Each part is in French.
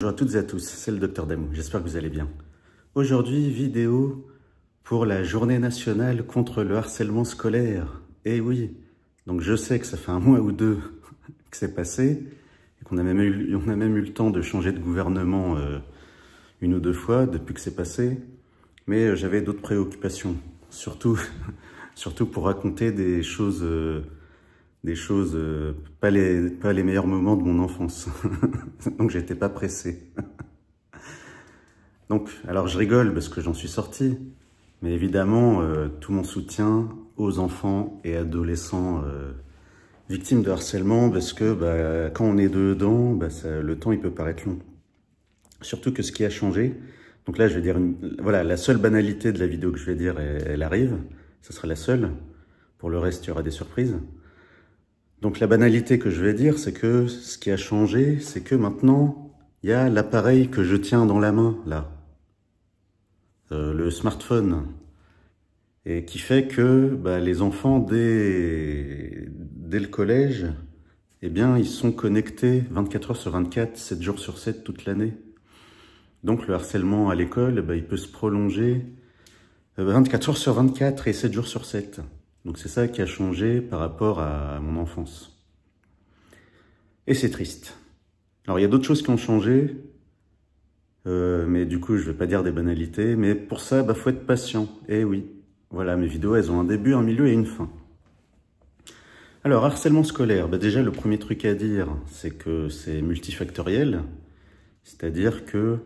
Bonjour à toutes et à tous, c'est le Docteur Damou, j'espère que vous allez bien. Aujourd'hui, vidéo pour la journée nationale contre le harcèlement scolaire. Eh oui, donc je sais que ça fait un mois ou deux que c'est passé, et qu'on a même eu le temps de changer de gouvernement une ou deux fois depuis que c'est passé, mais j'avais d'autres préoccupations, surtout pour raconter des choses pas les meilleurs moments de mon enfance. Donc j'étais pas pressé. Donc, alors je rigole parce que j'en suis sorti, mais évidemment, tout mon soutien aux enfants et adolescents victimes de harcèlement, parce que quand on est dedans, le temps il peut paraître long. Surtout que ce qui a changé, donc là je vais dire, voilà, la seule banalité de la vidéo que je vais dire, elle arrive, ce sera la seule, pour le reste il y aura des surprises. Donc la banalité que je vais dire, c'est que ce qui a changé, c'est que maintenant, il y a l'appareil que je tiens dans la main, là. Le smartphone. Et qui fait que les enfants, dès le collège, eh bien, ils sont connectés 24 heures sur 24, 7 jours sur 7, toute l'année. Donc le harcèlement à l'école, il peut se prolonger 24 heures sur 24 et 7 jours sur 7. Donc c'est ça qui a changé par rapport à mon enfance. Et c'est triste. Alors il y a d'autres choses qui ont changé, mais du coup je vais pas dire des banalités, mais pour ça, faut être patient. Et oui, voilà, mes vidéos, elles ont un début, un milieu et une fin. Alors, harcèlement scolaire, déjà le premier truc à dire, c'est que c'est multifactoriel, c'est-à-dire que,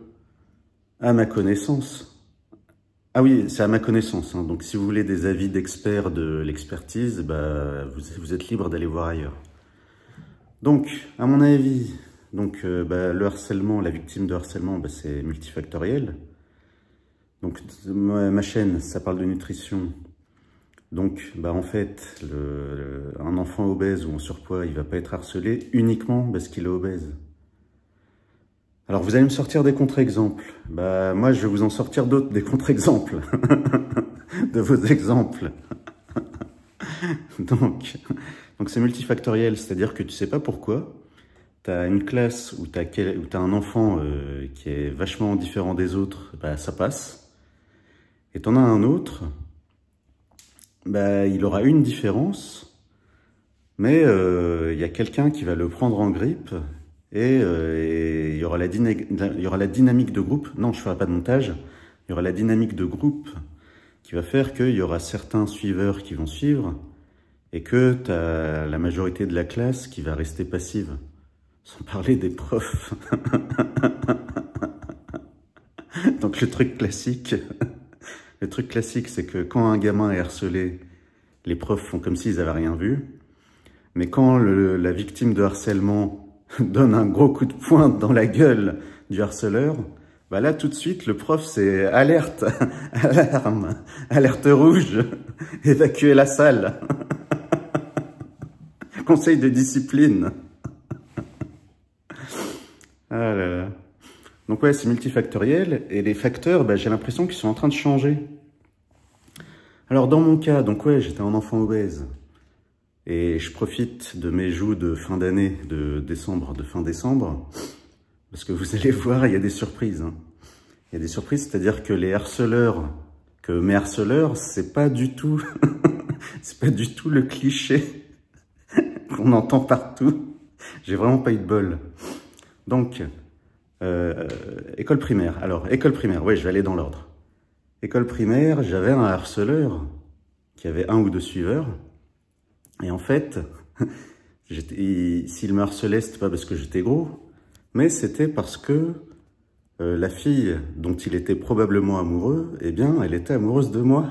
à ma connaissance, ah oui, c'est à ma connaissance, hein. Donc si vous voulez des avis d'experts de l'expertise, vous êtes libre d'aller voir ailleurs. Donc, à mon avis, le harcèlement, la victime de harcèlement, c'est multifactoriel. Donc ma chaîne, ça parle de nutrition. Donc en fait, un enfant obèse ou en surpoids, il va pas être harcelé uniquement parce qu'il est obèse. Alors, vous allez me sortir des contre-exemples. Moi, je vais vous en sortir d'autres, des contre-exemples. De vos exemples. Donc c'est multifactoriel, c'est-à-dire que tu sais pas pourquoi. Tu as une classe où tu as un enfant qui est vachement différent des autres, ça passe. Et tu en as un autre, il aura une différence, mais il y a quelqu'un qui va le prendre en grippe. Et il y aura la dynamique de groupe. Non, je ne ferai pas de montage. Il y aura la dynamique de groupe qui va faire qu'il y aura certains suiveurs qui vont suivre et que tu as la majorité de la classe qui va rester passive. Sans parler des profs. Donc le truc classique, c'est que quand un gamin est harcelé, les profs font comme s'ils n'avaient rien vu. Mais quand la victime de harcèlement donne un gros coup de poing dans la gueule du harceleur, là tout de suite le prof c'est alerte, alarme, alerte rouge, évacuer la salle, conseil de discipline. Ah là là. Donc ouais, c'est multifactoriel et les facteurs, j'ai l'impression qu'ils sont en train de changer. Alors dans mon cas, j'étais un enfant obèse. Et je profite de mes joues de fin d'année, de fin décembre, parce que vous allez voir, il y a des surprises. Hein. Il y a des surprises, c'est-à-dire que mes harceleurs, c'est pas du tout, c'est pas du tout le cliché qu'on entend partout. J'ai vraiment pas eu de bol. Donc, école primaire. Alors, école primaire, je vais aller dans l'ordre. École primaire, j'avais un harceleur qui avait un ou deux suiveurs. Et en fait, s'il me harcelait, c'était pas parce que j'étais gros, mais c'était parce que la fille dont il était probablement amoureux, elle était amoureuse de moi.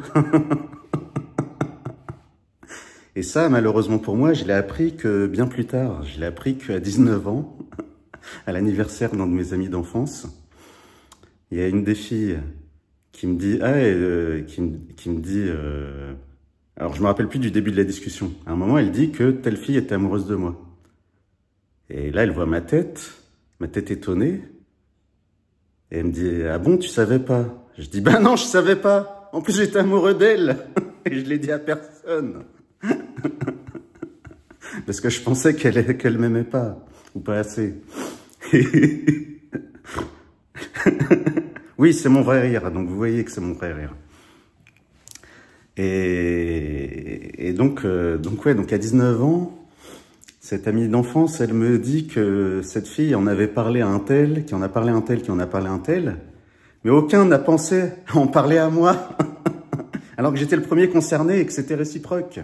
Et ça, malheureusement pour moi, je l'ai appris que bien plus tard. Je l'ai appris qu'à 19 ans, à l'anniversaire d'un de mes amis d'enfance, il y a une des filles qui me dit, alors, je me rappelle plus du début de la discussion. À un moment, elle dit que telle fille était amoureuse de moi. Et là, elle voit ma tête étonnée. Et elle me dit, ah bon, tu savais pas? Je dis, non, je savais pas. En plus, j'étais amoureux d'elle. Et je l'ai dit à personne. Parce que je pensais qu'elle m'aimait pas. Ou pas assez. Oui, c'est mon vrai rire, donc vous voyez que c'est mon vrai rire. Et donc à 19 ans, cette amie d'enfance, elle me dit que cette fille en avait parlé à un tel, qui en a parlé à un tel, qui en a parlé à un tel, mais aucun n'a pensé à en parler à moi, alors que j'étais le premier concerné et que c'était réciproque.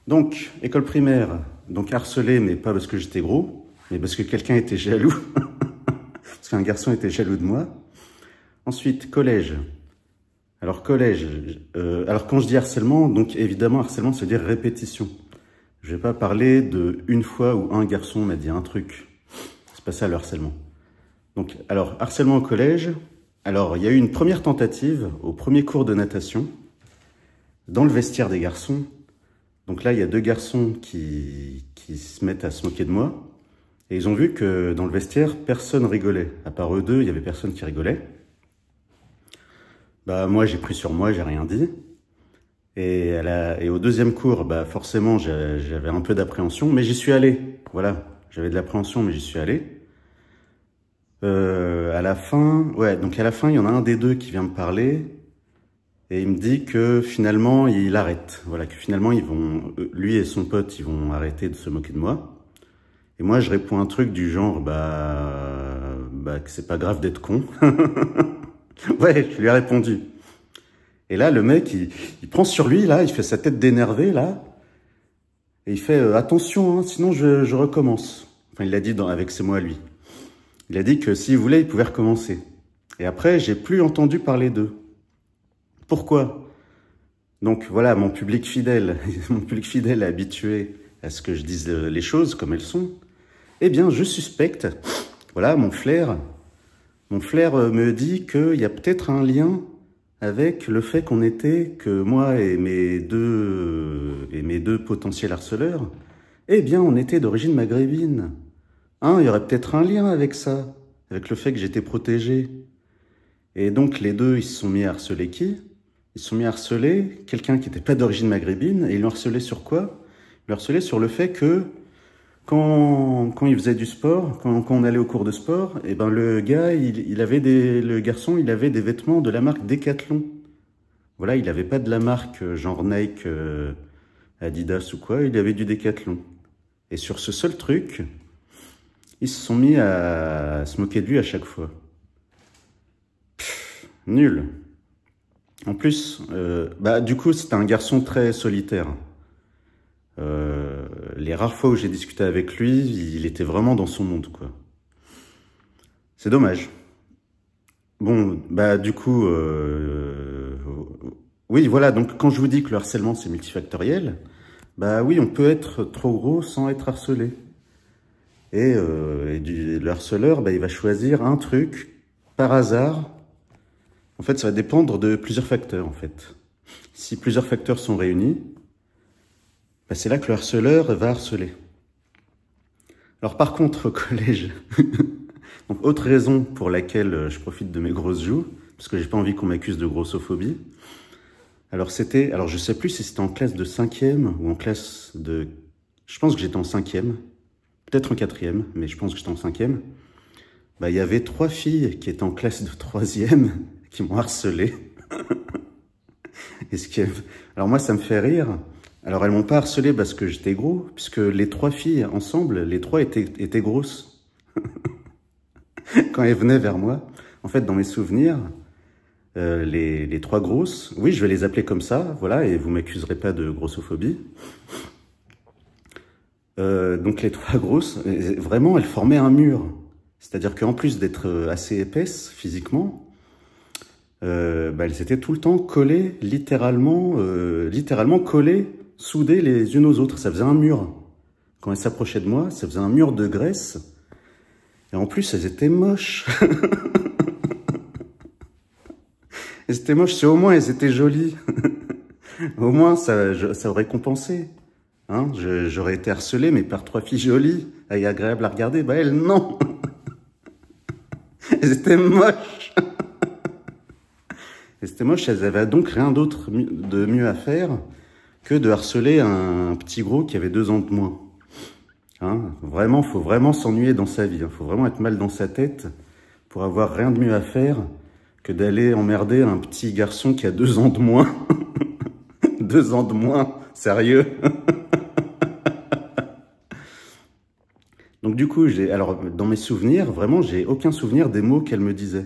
Donc, école primaire, donc harcelé, mais pas parce que j'étais gros, mais parce que quelqu'un était jaloux, parce qu'un garçon était jaloux de moi. Ensuite, collège. Alors collège, alors quand je dis harcèlement, donc évidemment harcèlement, ça veut dire répétition. Je vais pas parler de une fois où un garçon m'a dit un truc. C'est pas ça le harcèlement. Donc, alors harcèlement au collège. Alors il y a eu une première tentative au premier cours de natation dans le vestiaire des garçons. Donc là, il y a deux garçons qui se mettent à se moquer de moi. Et ils ont vu que dans le vestiaire, personne rigolait. À part eux deux, il y avait personne qui rigolait. Bah moi, j'ai pris sur moi, j'ai rien dit. Et au deuxième cours, bah forcément, j'avais un peu d'appréhension, mais j'y suis allé. Voilà, j'avais de l'appréhension, mais j'y suis allé. À la fin, donc à la fin, il y en a un des deux qui vient me parler et il me dit que finalement, il arrête. Voilà, que finalement, lui et son pote, ils vont arrêter de se moquer de moi. Et moi, je réponds un truc du genre, que c'est pas grave d'être con. Ouais, je lui ai répondu. Et là, le mec, il prend sur lui, là, il fait sa tête d'énervé, là. Et il fait attention, hein, sinon je recommence. Enfin, il l'a dit avec ses mots à lui. Il a dit que s'il voulait, il pouvait recommencer. Et après, j'ai plus entendu parler d'eux. Pourquoi? Donc voilà, mon public fidèle est habitué à ce que je dise les choses comme elles sont. Eh bien, je suspecte, voilà, mon flair me dit qu'il y a peut-être un lien avec le fait que moi et mes deux potentiels harceleurs, eh bien, on était d'origine maghrébine. Hein, il y aurait peut-être un lien avec ça, avec le fait que j'étais protégé. Et donc, les deux, ils se sont mis à harceler qui? Ils se sont mis à harceler quelqu'un qui n'était pas d'origine maghrébine, et ils l'ont harcelé sur quoi? Ils l'ont harcelé sur le fait que quand il faisait du sport, quand on allait au cours de sport, eh ben le gars, le garçon, il avait des vêtements de la marque Decathlon. Voilà, il avait pas de la marque genre Nike, Adidas ou quoi, il avait du Decathlon. Et sur ce seul truc, ils se sont mis à se moquer de lui à chaque fois. Nul. En plus, du coup, c'était un garçon très solitaire. Les rares fois où j'ai discuté avec lui, il était vraiment dans son monde, quoi. C'est dommage. Bon, du coup, oui, voilà, donc quand je vous dis que le harcèlement, c'est multifactoriel, oui, on peut être trop gros sans être harcelé. Et le harceleur, il va choisir un truc par hasard. En fait, ça va dépendre de plusieurs facteurs, en fait. Si plusieurs facteurs sont réunis, c'est là que le harceleur va harceler. Alors par contre, au collège, donc autre raison pour laquelle je profite de mes grosses joues, parce que j'ai pas envie qu'on m'accuse de grossophobie. Alors je sais plus si c'était en classe de 5e ou en classe de... Je pense que j'étais en 5e, peut-être en 4e, mais je pense que j'étais en 5e. Il y avait 3 filles qui étaient en classe de 3e qui m'ont harcelé. Alors moi, ça me fait rire. Alors, elles m'ont pas harcelé parce que j'étais gros, puisque les 3 filles ensemble, les 3 étaient grosses. Quand elles venaient vers moi, en fait, dans mes souvenirs, les 3 grosses, oui, je vais les appeler comme ça, voilà, et vous m'accuserez pas de grossophobie. Donc, les 3 grosses, vraiment, elles formaient un mur. C'est-à-dire qu'en plus d'être assez épaisses physiquement, elles étaient tout le temps collées, littéralement collées, soudées les unes aux autres. Ça faisait un mur. Quand elles s'approchaient de moi, ça faisait un mur de graisse. Et en plus, elles étaient moches. Elles étaient moches, c'est au moins elles étaient jolies. Au moins, ça aurait compensé. Hein, j'aurais été harcelé, mais par 3 filles jolies et agréables à regarder. Elles, non. Elles étaient moches. Elles étaient moches, elles avaient donc rien d'autre de mieux à faire que de harceler un petit gros qui avait 2 ans de moins. Hein, vraiment, faut vraiment s'ennuyer dans sa vie. Faut vraiment être mal dans sa tête pour avoir rien de mieux à faire que d'aller emmerder un petit garçon qui a 2 ans de moins. 2 ans de moins, sérieux. Donc du coup, alors dans mes souvenirs, vraiment, j'ai aucun souvenir des mots qu'elle me disait.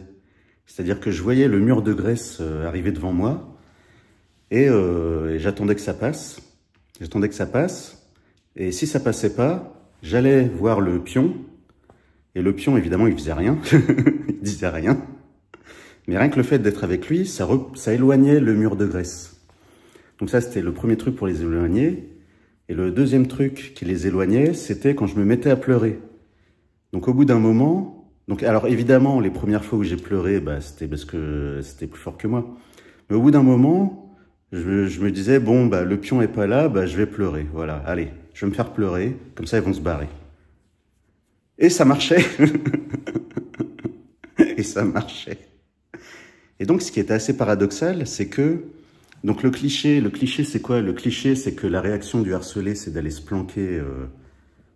C'est-à-dire que je voyais le mur de graisse arriver devant moi et j'attendais que ça passe. J'attendais que ça passe. Et si ça passait pas, j'allais voir le pion. Et le pion, évidemment, il faisait rien. Il disait rien. Mais rien que le fait d'être avec lui, ça éloignait le mur de graisse. Donc ça, c'était le premier truc pour les éloigner. Et le deuxième truc qui les éloignait, c'était quand je me mettais à pleurer. Donc au bout d'un moment... alors évidemment, les premières fois où j'ai pleuré, c'était parce que c'était plus fort que moi. Mais au bout d'un moment, je me disais, bon, le pion est pas là, je vais pleurer. Voilà, allez, je vais me faire pleurer, comme ça ils vont se barrer. Et ça marchait. Et ça marchait. Et donc, ce qui était assez paradoxal, c'est que, donc le cliché c'est quoi? Le cliché, c'est que la réaction du harcelé, c'est d'aller se planquer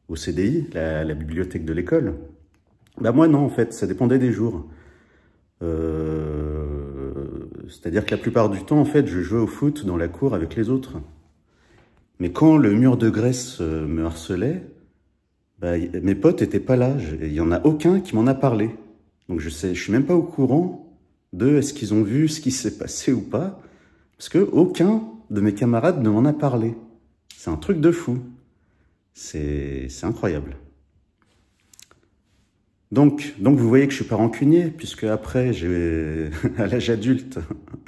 au CDI, la bibliothèque de l'école. Moi, non, en fait, ça dépendait des jours. C'est-à-dire que la plupart du temps, en fait, je jouais au foot dans la cour avec les autres. Mais quand le mur de graisse me harcelait, mes potes étaient pas là. Il y en a aucun qui m'en a parlé. Donc je suis même pas au courant de est-ce qu'ils ont vu ce qui s'est passé ou pas, parce que aucun de mes camarades ne m'en a parlé. C'est un truc de fou. C'est incroyable. Donc vous voyez que je suis pas rancunier, puisque après, à l'âge adulte,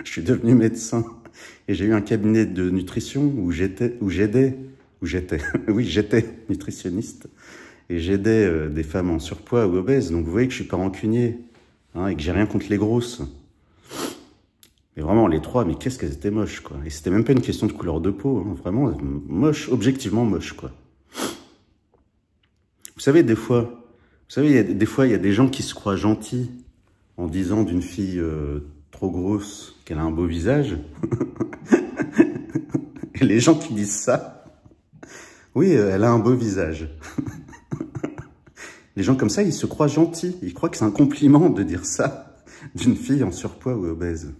je suis devenu médecin et j'ai eu un cabinet de nutrition oui, j'étais nutritionniste et j'aidais des femmes en surpoids ou obèses. Donc vous voyez que je suis pas rancunier, hein, et que j'ai rien contre les grosses. Mais vraiment, les trois, mais qu'est-ce qu'elles étaient moches, quoi. Et c'était même pas une question de couleur de peau, hein, vraiment moche, objectivement moche, quoi. Vous savez, des fois, il y a des gens qui se croient gentils en disant d'une fille trop grosse qu'elle a un beau visage. Et les gens qui disent ça, oui, elle a un beau visage. Les gens comme ça, ils se croient gentils. Ils croient que c'est un compliment de dire ça d'une fille en surpoids ou obèse.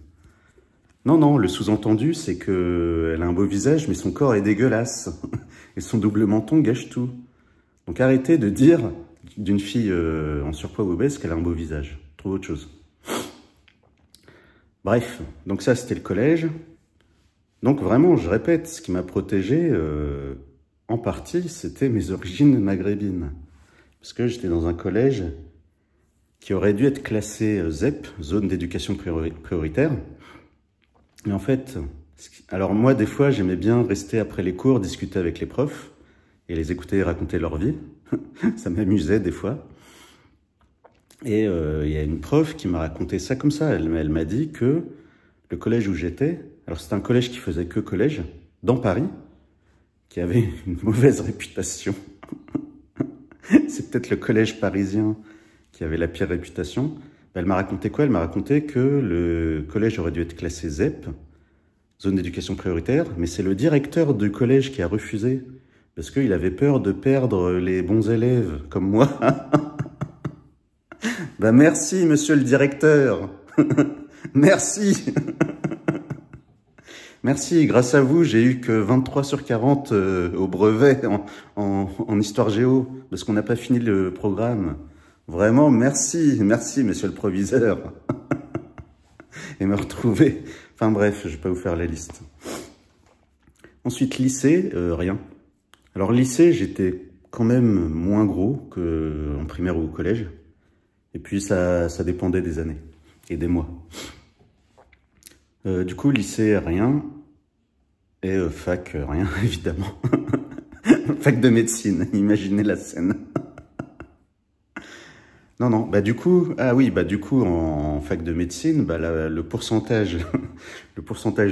Non, non, le sous-entendu, c'est qu'elle a un beau visage, mais son corps est dégueulasse. Et son double menton gâche tout. Donc arrêtez de dire d'une fille en surpoids ou obèse qu'elle a un beau visage. Trouve autre chose. Bref, donc ça, c'était le collège. Donc vraiment, je répète, ce qui m'a protégé, en partie, c'était mes origines maghrébines. Parce que j'étais dans un collège qui aurait dû être classé ZEP, zone d'éducation prioritaire. Et en fait, alors moi, des fois, j'aimais bien rester après les cours, discuter avec les profs et les écouter raconter leur vie. Ça m'amusait des fois. Et il y a une prof qui m'a raconté ça comme ça. Elle m'a dit que le collège où j'étais, alors c'était un collège qui faisait que collège, dans Paris, qui avait une mauvaise réputation. C'est peut-être le collège parisien qui avait la pire réputation. Elle m'a raconté quoi? Elle m'a raconté que le collège aurait dû être classé ZEP, zone d'éducation prioritaire, mais c'est le directeur du collège qui a refusé, parce qu'il avait peur de perdre les bons élèves, comme moi. Merci, monsieur le directeur. Merci. Merci, grâce à vous, j'ai eu que 23 sur 40 au brevet en histoire géo, parce qu'on n'a pas fini le programme. Vraiment, merci, monsieur le proviseur. Et me retrouver. Enfin bref, je vais pas vous faire la liste. Ensuite, lycée, rien. Alors lycée, j'étais quand même moins gros qu'en primaire ou au collège. Et puis ça dépendait des années et des mois. Du coup, lycée, rien. Et fac, rien, évidemment. Fac de médecine, imaginez la scène. Non, du coup, en fac de médecine, le pourcentage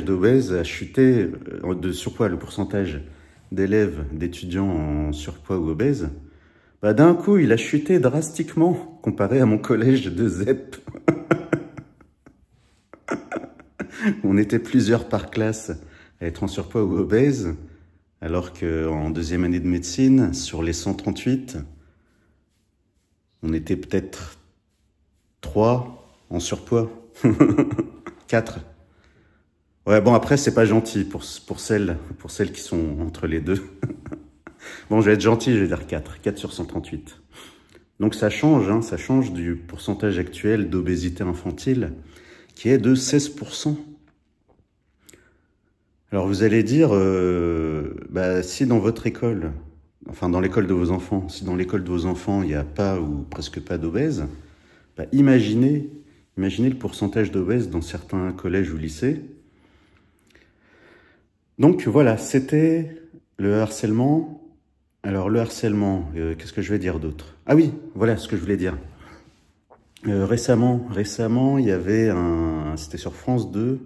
d'obèses a chuté, de surpoids, le pourcentage d'élèves, d'étudiants en surpoids ou obèses, d'un coup, il a chuté drastiquement comparé à mon collège de ZEP. On était plusieurs par classe à être en surpoids ou obèse, alors qu'en deuxième année de médecine, sur les 138, on était peut-être 3 3 en surpoids. 4. Ouais, bon, après, c'est pas gentil pour celles qui sont entre les deux. Bon, je vais être gentil, je vais dire 4. 4 sur 138. Donc ça change, hein, ça change du pourcentage actuel d'obésité infantile, qui est de 16%. Alors vous allez dire, si dans votre école, enfin dans l'école de vos enfants, si dans l'école de vos enfants, il n'y a pas ou presque pas d'obèses, imaginez le pourcentage d'obèses dans certains collèges ou lycées. Donc voilà, c'était le harcèlement. Alors le harcèlement, qu'est-ce que je vais dire d'autre? Ah oui, voilà ce que je voulais dire. Récemment, il y avait c'était sur France 2,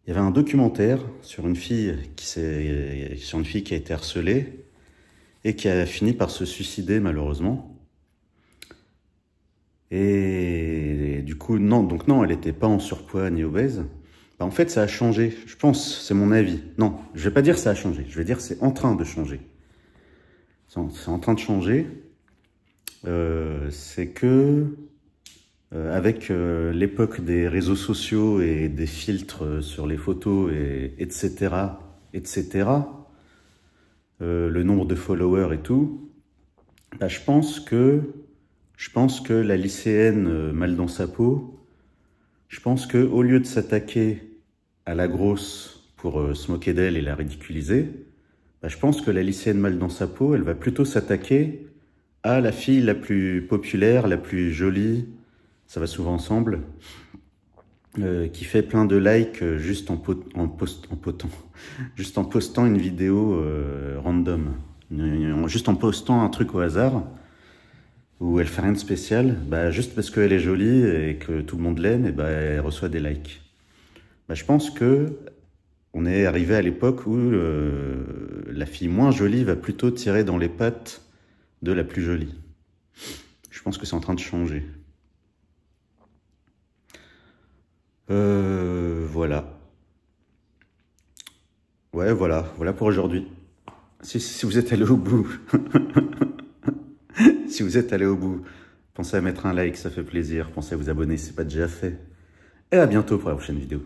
il y avait un documentaire sur une fille qui a été harcelée et qui a fini par se suicider malheureusement. Et du coup, non, elle n'était pas en surpoids ni obèse. En fait, ça a changé, je pense, c'est mon avis. Non, je vais pas dire ça a changé, je vais dire c'est en train de changer. C'est en train de changer. C'est que, avec l'époque des réseaux sociaux et des filtres sur les photos, etc., le nombre de followers et tout, je pense que la lycéenne mal dans sa peau, je pense que au lieu de s'attaquer à la grosse pour se moquer d'elle et la ridiculiser, je pense que la lycéenne mal dans sa peau, elle va plutôt s'attaquer à la fille la plus populaire, la plus jolie, ça va souvent ensemble, qui fait plein de likes juste en postant une vidéo random, juste en postant un truc au hasard, où elle fait rien de spécial, juste parce qu'elle est jolie et que tout le monde l'aime, et elle reçoit des likes. Je pense que on est arrivé à l'époque où la fille moins jolie va plutôt tirer dans les pattes de la plus jolie. Je pense que c'est en train de changer. Voilà. Ouais, voilà pour aujourd'hui. Si vous êtes allé au bout, si vous êtes allé au bout, pensez à mettre un like, ça fait plaisir. Pensez à vous abonner si ce n'est pas déjà fait. Et à bientôt pour la prochaine vidéo.